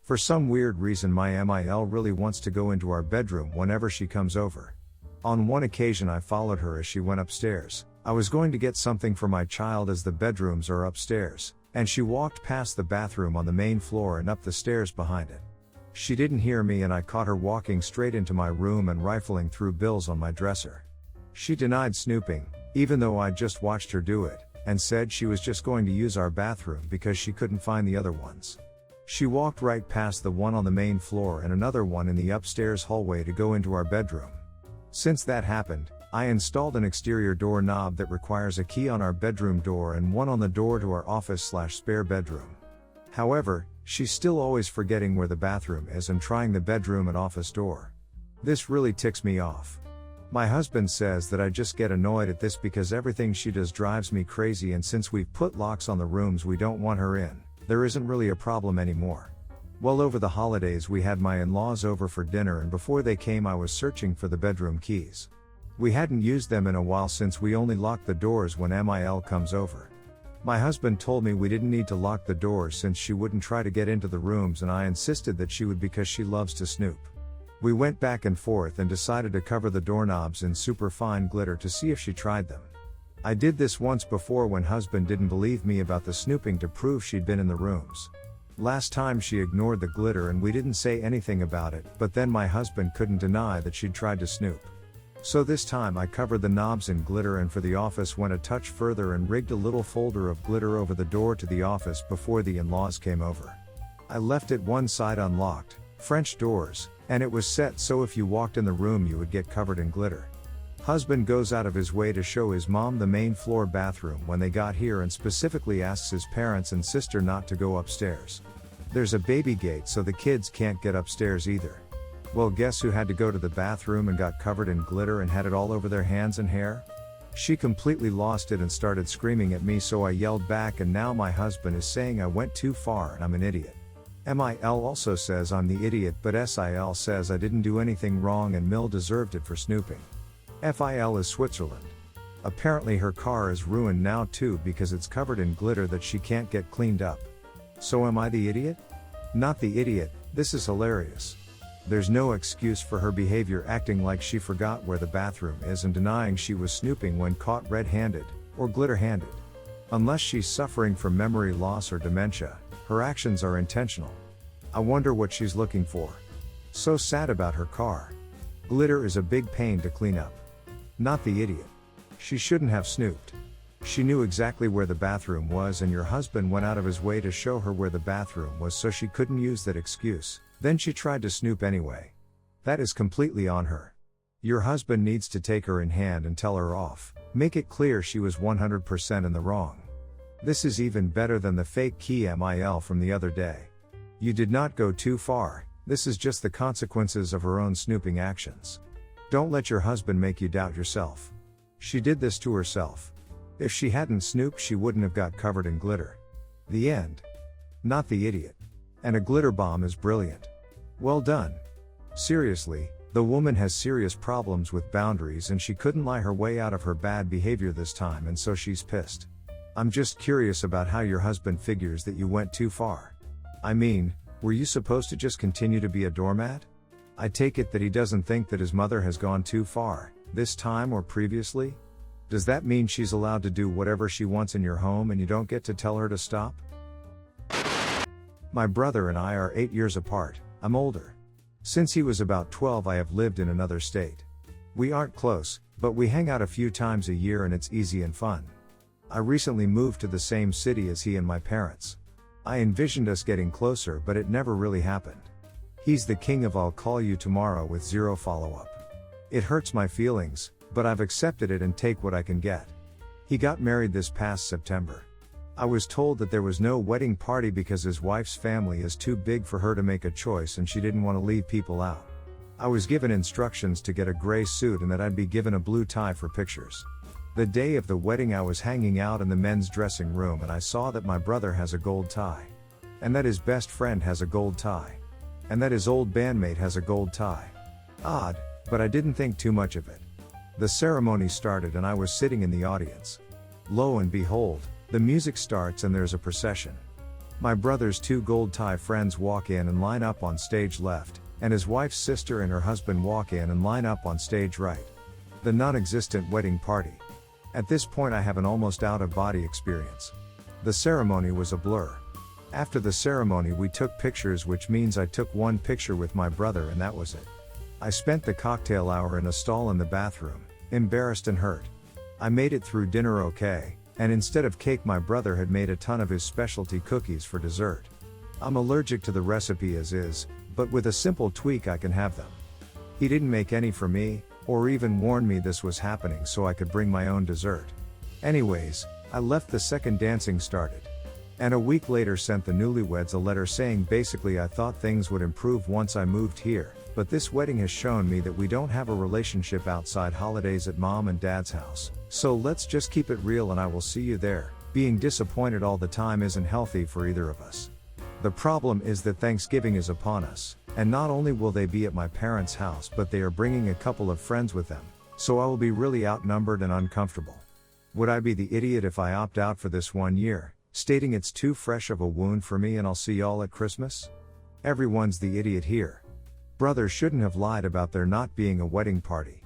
For some weird reason my MIL really wants to go into our bedroom whenever she comes over. On one occasion I followed her as she went upstairs. I was going to get something for my child as the bedrooms are upstairs, and she walked past the bathroom on the main floor and up the stairs behind it. She didn't hear me and I caught her walking straight into my room and rifling through bills on my dresser. She denied snooping, even though I'd just watched her do it, and said she was just going to use our bathroom because she couldn't find the other ones. She walked right past the one on the main floor and another one in the upstairs hallway to go into our bedroom. Since that happened, I installed an exterior door knob that requires a key on our bedroom door and one on the door to our office/spare bedroom. However, she's still always forgetting where the bathroom is and trying the bedroom and office door. This really ticks me off. My husband says that I just get annoyed at this because everything she does drives me crazy, and since we've put locks on the rooms we don't want her in, there isn't really a problem anymore. Well, over the holidays we had my in-laws over for dinner, and before they came I was searching for the bedroom keys. We hadn't used them in a while since we only lock the doors when MIL comes over. My husband told me we didn't need to lock the doors since she wouldn't try to get into the rooms, and I insisted that she would because she loves to snoop. We went back and forth and decided to cover the doorknobs in super fine glitter to see if she tried them. I did this once before when husband didn't believe me about the snooping to prove she'd been in the rooms. Last time she ignored the glitter and we didn't say anything about it, but then my husband couldn't deny that she'd tried to snoop. So this time I covered the knobs in glitter, and for the office went a touch further and rigged a little folder of glitter over the door to the office before the in-laws came over. I left it one side unlocked, French doors, and it was set so if you walked in the room you would get covered in glitter. Husband goes out of his way to show his mom the main floor bathroom when they got here, and specifically asks his parents and sister not to go upstairs. There's a baby gate so the kids can't get upstairs either. Well, guess who had to go to the bathroom and got covered in glitter and had it all over their hands and hair? She completely lost it and started screaming at me, so I yelled back, and now my husband is saying I went too far and I'm an idiot. MIL also says I'm the idiot, but SIL says I didn't do anything wrong and Mill deserved it for snooping. FIL is Switzerland. Apparently her car is ruined now too because it's covered in glitter that she can't get cleaned up. So am I the idiot? Not the idiot. This is hilarious. There's no excuse for her behavior, acting like she forgot where the bathroom is and denying she was snooping when caught red-handed, or glitter-handed. Unless she's suffering from memory loss or dementia, her actions are intentional. I wonder what she's looking for. So sad about her car. Glitter is a big pain to clean up. Not the idiot. She shouldn't have snooped. She knew exactly where the bathroom was, and your husband went out of his way to show her where the bathroom was so she couldn't use that excuse. Then she tried to snoop anyway. That is completely on her. Your husband needs to take her in hand and tell her off. Make it clear she was 100% in the wrong. This is even better than the fake key MIL from the other day. You did not go too far. This is just the consequences of her own snooping actions. Don't let your husband make you doubt yourself. She did this to herself. If she hadn't snooped she wouldn't have got covered in glitter. The end. Not the idiot. And a glitter bomb is brilliant. Well done. Seriously, the woman has serious problems with boundaries and she couldn't lie her way out of her bad behavior this time, and so she's pissed. I'm just curious about how your husband figures that you went too far. I mean, were you supposed to just continue to be a doormat? I take it that he doesn't think that his mother has gone too far, this time or previously? Does that mean she's allowed to do whatever she wants in your home and you don't get to tell her to stop? My brother and I are 8 years apart. I'm older. Since he was about 12 I have lived in another state. We aren't close, but we hang out a few times a year and it's easy and fun. I recently moved to the same city as he and my parents. I envisioned us getting closer, but it never really happened. He's the king of I'll call you tomorrow with zero follow-up. It hurts my feelings, but I've accepted it and take what I can get. He got married this past September. I was told that there was no wedding party because his wife's family is too big for her to make a choice and she didn't want to leave people out. I was given instructions to get a gray suit and that I'd be given a blue tie for pictures. The day of the wedding I was hanging out in the men's dressing room and I saw that my brother has a gold tie. And that his best friend has a gold tie. And that his old bandmate has a gold tie. Odd, but I didn't think too much of it. The ceremony started and I was sitting in the audience. Lo and behold, the music starts and there's a procession. My brother's two gold tie friends walk in and line up on stage left, and his wife's sister and her husband walk in and line up on stage right. The non-existent wedding party. At this point I have an almost out-of-body experience. The ceremony was a blur. After the ceremony we took pictures, which means I took one picture with my brother and that was it. I spent the cocktail hour in a stall in the bathroom, embarrassed and hurt. I made it through dinner okay, and instead of cake my brother had made a ton of his specialty cookies for dessert. I'm allergic to the recipe as is, but with a simple tweak I can have them. He didn't make any for me, or even warn me this was happening so I could bring my own dessert. Anyways, I left the second dancing started. And a week later sent the newlyweds a letter saying basically I thought things would improve once I moved here, but this wedding has shown me that we don't have a relationship outside holidays at mom and dad's house, so let's just keep it real and I will see you there. Being disappointed all the time isn't healthy for either of us. The problem is that Thanksgiving is upon us, and not only will they be at my parents' house but they are bringing a couple of friends with them, so I will be really outnumbered and uncomfortable. Would I be the idiot if I opt out for this 1 year, stating it's too fresh of a wound for me and I'll see y'all at Christmas? Everyone's the idiot here. Brother shouldn't have lied about there not being a wedding party.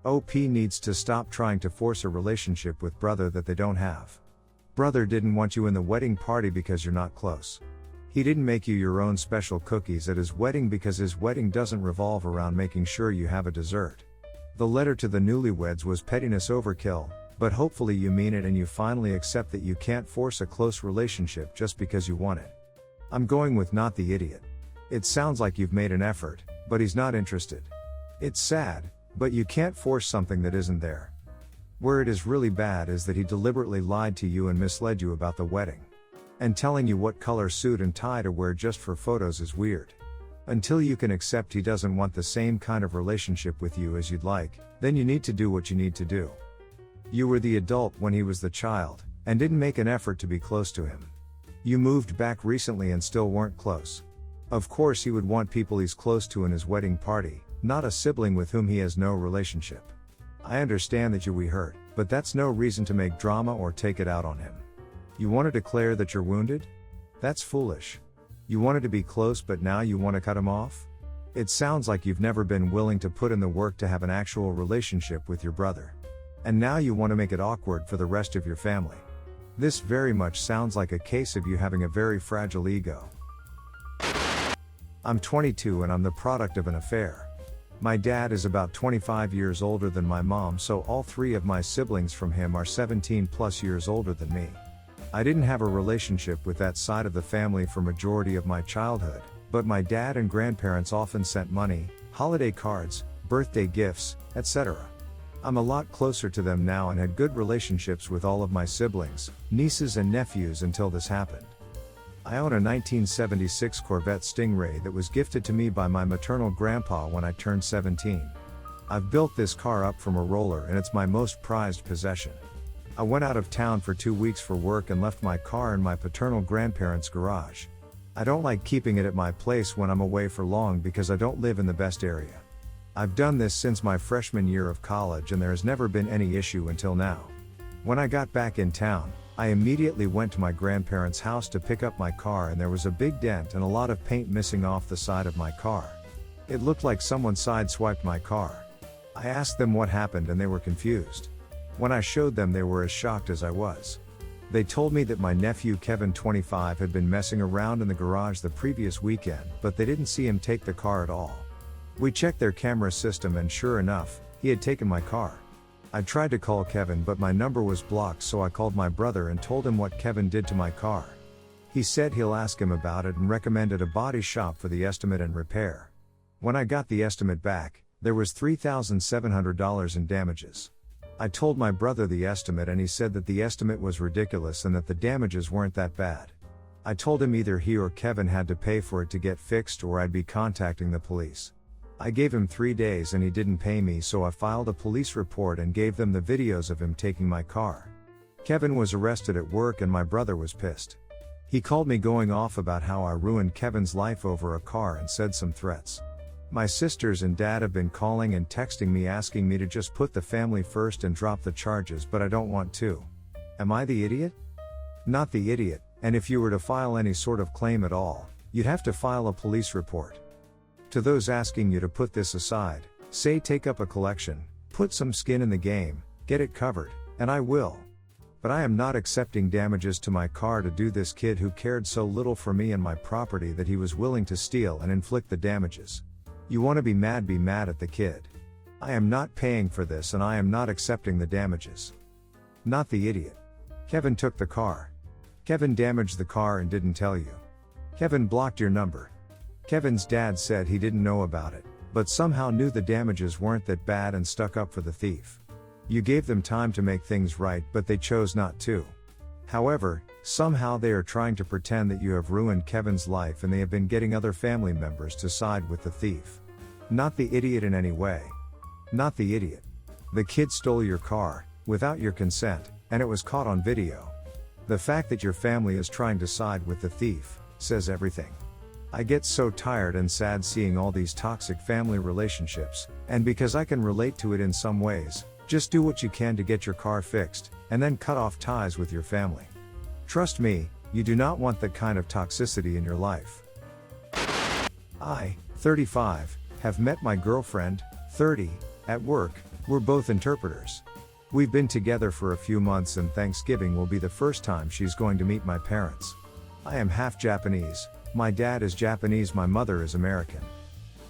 OP needs to stop trying to force a relationship with brother that they don't have. Brother didn't want you in the wedding party because you're not close. He didn't make you your own special cookies at his wedding because his wedding doesn't revolve around making sure you have a dessert. The letter to the newlyweds was pettiness overkill, but hopefully you mean it and you finally accept that you can't force a close relationship just because you want it. I'm going with not the idiot. It sounds like you've made an effort, but he's not interested. It's sad, but you can't force something that isn't there. Where it is really bad is that he deliberately lied to you and misled you about the wedding. And telling you what color suit and tie to wear just for photos is weird. Until you can accept he doesn't want the same kind of relationship with you as you'd like, then you need to do what you need to do. You were the adult when he was the child, and didn't make an effort to be close to him. You moved back recently and still weren't close. Of course he would want people he's close to in his wedding party, not a sibling with whom he has no relationship. I understand that we hurt, but that's no reason to make drama or take it out on him. You want to declare that you're wounded? That's foolish. You wanted to be close but now you want to cut him off? It sounds like you've never been willing to put in the work to have an actual relationship with your brother. And now you want to make it awkward for the rest of your family. This very much sounds like a case of you having a very fragile ego. I'm 22 and I'm the product of an affair. My dad is about 25 years older than my mom, so all three of my siblings from him are 17 plus years older than me. I didn't have a relationship with that side of the family for majority of my childhood, but my dad and grandparents often sent money, holiday cards, birthday gifts, etc. I'm a lot closer to them now and had good relationships with all of my siblings, nieces and nephews until this happened. I own a 1976 Corvette Stingray that was gifted to me by my maternal grandpa when I turned 17. I've built this car up from a roller and it's my most prized possession. I went out of town for 2 weeks for work and left my car in my paternal grandparents' garage. I don't like keeping it at my place when I'm away for long because I don't live in the best area. I've done this since my freshman year of college and there has never been any issue until now. When I got back in town, I immediately went to my grandparents' house to pick up my car and there was a big dent and a lot of paint missing off the side of my car. It looked like someone sideswiped my car. I asked them what happened and they were confused. When I showed them they were as shocked as I was. They told me that my nephew Kevin 25 had been messing around in the garage the previous weekend, but they didn't see him take the car at all. We checked their camera system and sure enough, he had taken my car. I tried to call Kevin but my number was blocked, so I called my brother and told him what Kevin did to my car. He said he'll ask him about it and recommended a body shop for the estimate and repair. When I got the estimate back, there was $3,700 in damages. I told my brother the estimate and he said that the estimate was ridiculous and that the damages weren't that bad. I told him either he or Kevin had to pay for it to get fixed or I'd be contacting the police. I gave him 3 days and he didn't pay me, so I filed a police report and gave them the videos of him taking my car. Kevin was arrested at work and my brother was pissed. He called me going off about how I ruined Kevin's life over a car and said some threats. My sisters and dad have been calling and texting me asking me to just put the family first and drop the charges, but I don't want to. Am I the idiot? Not the idiot, And if you were to file any sort of claim at all, you'd have to file a police report. To those asking you to put this aside, say take up a collection, put some skin in the game, get it covered, and I will. But I am not accepting damages to my car to do this kid who cared so little for me and my property that he was willing to steal and inflict the damages. You want to be mad at the kid. I am not paying for this and I am not accepting the damages. Not the idiot. Kevin took the car. Kevin damaged the car and didn't tell you. Kevin blocked your number. Kevin's dad said he didn't know about it, but somehow knew the damages weren't that bad and stuck up for the thief. You gave them time to make things right, but they chose not to. However, somehow they are trying to pretend that you have ruined Kevin's life and they have been getting other family members to side with the thief. Not the idiot in any way. Not the idiot. The kid stole your car, without your consent, and it was caught on video. The fact that your family is trying to side with the thief says everything. I get so tired and sad seeing all these toxic family relationships, and because I can relate to it in some ways, just do what you can to get your car fixed, and then cut off ties with your family. Trust me, you do not want that kind of toxicity in your life. I, 35, have met my girlfriend, 30, at work. We're both interpreters. We've been together for a few months and Thanksgiving will be the first time she's going to meet my parents. I am half Japanese. My dad is Japanese, my mother is American.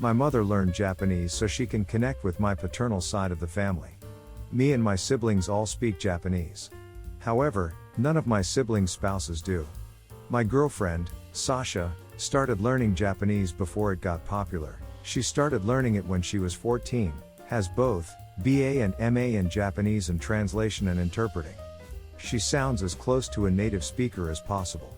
My mother learned Japanese so she can connect with my paternal side of the family. Me and my siblings all speak Japanese. However, none of my siblings' spouses do. My girlfriend, Sasha, started learning Japanese before it got popular. She started learning it when she was 14, has both BA and MA in Japanese and translation and interpreting. She sounds as close to a native speaker as possible.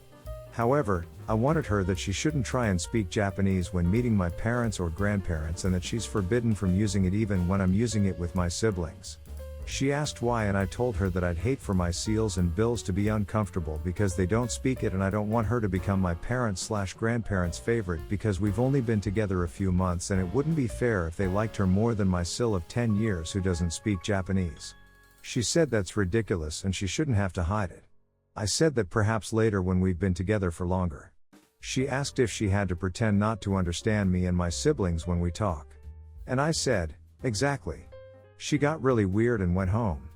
However, I wanted her that she shouldn't try and speak Japanese when meeting my parents or grandparents and that she's forbidden from using it even when I'm using it with my siblings. She asked why and I told her that I'd hate for my seals and bills to be uncomfortable because they don't speak it and I don't want her to become my parents/grandparents' favorite because we've only been together a few months and it wouldn't be fair if they liked her more than my sil of 10 years who doesn't speak Japanese. She said that's ridiculous and she shouldn't have to hide it. I said that perhaps later when we've been together for longer. She asked if she had to pretend not to understand me and my siblings when we talk. And I said, exactly. She got really weird and went home.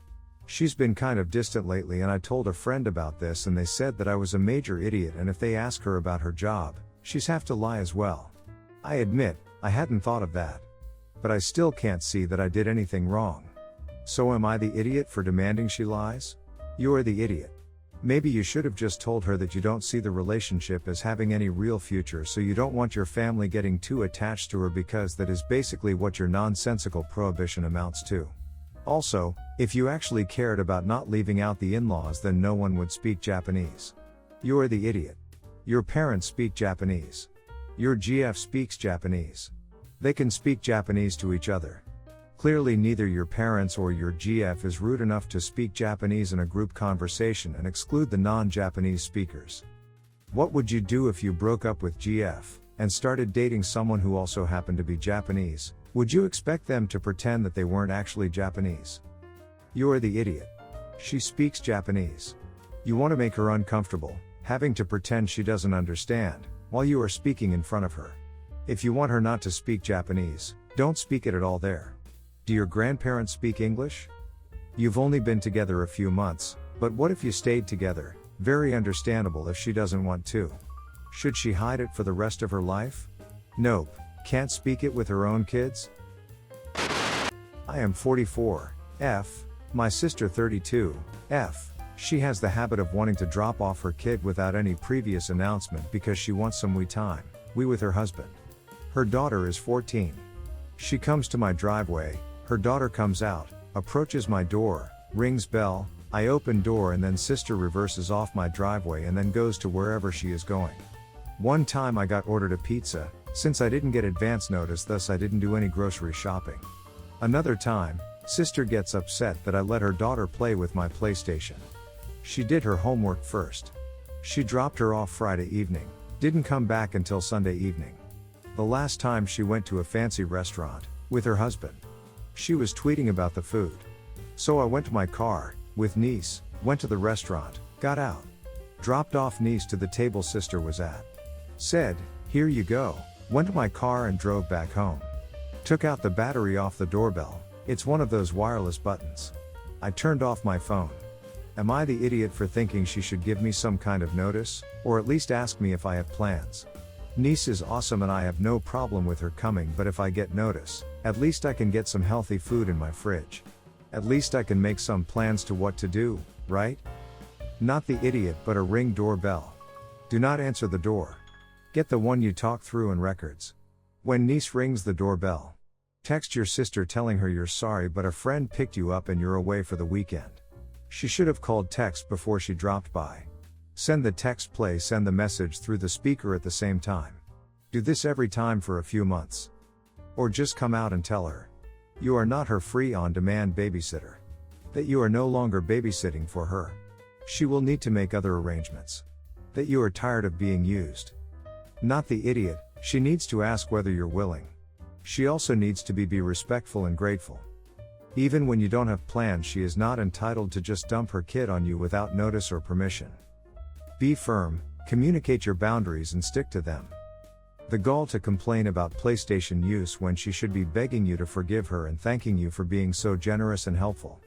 She's been kind of distant lately and I told a friend about this and they said that I was a major idiot and if they ask her about her job, she's have to lie as well. I admit, I hadn't thought of that. But I still can't see that I did anything wrong. So am I the idiot for demanding she lies? You're the idiot. Maybe you should have just told her that you don't see the relationship as having any real future so you don't want your family getting too attached to her because that is basically what your nonsensical prohibition amounts to. Also, if you actually cared about not leaving out the in-laws then no one would speak Japanese. You're the idiot. Your parents speak Japanese. Your GF speaks Japanese. They can speak Japanese to each other. Clearly neither your parents or your GF is rude enough to speak Japanese in a group conversation and exclude the non-Japanese speakers. What would you do if you broke up with GF, and started dating someone who also happened to be Japanese? Would you expect them to pretend that they weren't actually Japanese? You're the idiot. She speaks Japanese. You want to make her uncomfortable, having to pretend she doesn't understand, while you are speaking in front of her. If you want her not to speak Japanese, don't speak it at all there. Do your grandparents speak English? You've only been together a few months, but what if you stayed together? Very understandable if she doesn't want to. Should she hide it for the rest of her life? Nope, can't speak it with her own kids? I am 44, F, my sister 32, F. She has the habit of wanting to drop off her kid without any previous announcement because she wants some we time, we with her husband. Her daughter is 14. She comes to my driveway, her daughter comes out, approaches my door, rings bell, I open door and then sister reverses off my driveway and then goes to wherever she is going. One time I got ordered a pizza, since I didn't get advance notice thus I didn't do any grocery shopping. Another time, sister gets upset that I let her daughter play with my PlayStation. She did her homework first. She dropped her off Friday evening, didn't come back until Sunday evening. The last time she went to a fancy restaurant, with her husband. She was tweeting about the food. So I went to my car, with niece, went to the restaurant, got out. Dropped off niece to the table sister was at. Said, "Here you go." Went to my car and drove back home. Took out the battery off the doorbell. It's one of those wireless buttons. I turned off my phone. Am I the idiot for thinking she should give me some kind of notice, or at least ask me if I have plans? Niece is awesome and I have no problem with her coming, but if I get notice, at least I can get some healthy food in my fridge. At least I can make some plans to what to do, right? Not the idiot, but a Ring doorbell. Do not answer the door. Get the one you talk through in records. When niece rings the doorbell, text your sister telling her you're sorry but a friend picked you up and you're away for the weekend. She should have called text before she dropped by. Send the text, send the message through the speaker at the same time. Do this every time for a few months. Or just come out and tell her you are not her free on-demand babysitter. That you are no longer babysitting for her. She will need to make other arrangements. That you are tired of being used. Not the idiot, she needs to ask whether you're willing. She also needs to be respectful and grateful. Even when you don't have plans, she is not entitled to just dump her kid on you without notice or permission. Be firm, communicate your boundaries and stick to them. The gall to complain about PlayStation use when she should be begging you to forgive her and thanking you for being so generous and helpful.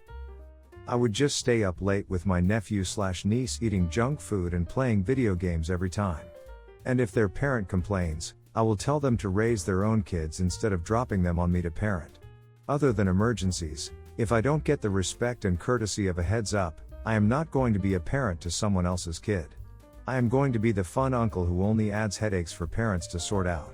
I would just stay up late with my nephew/niece eating junk food and playing video games every time. And if their parent complains, I will tell them to raise their own kids instead of dropping them on me to parent. Other than emergencies, if I don't get the respect and courtesy of a heads up, I am not going to be a parent to someone else's kid. I am going to be the fun uncle who only adds headaches for parents to sort out.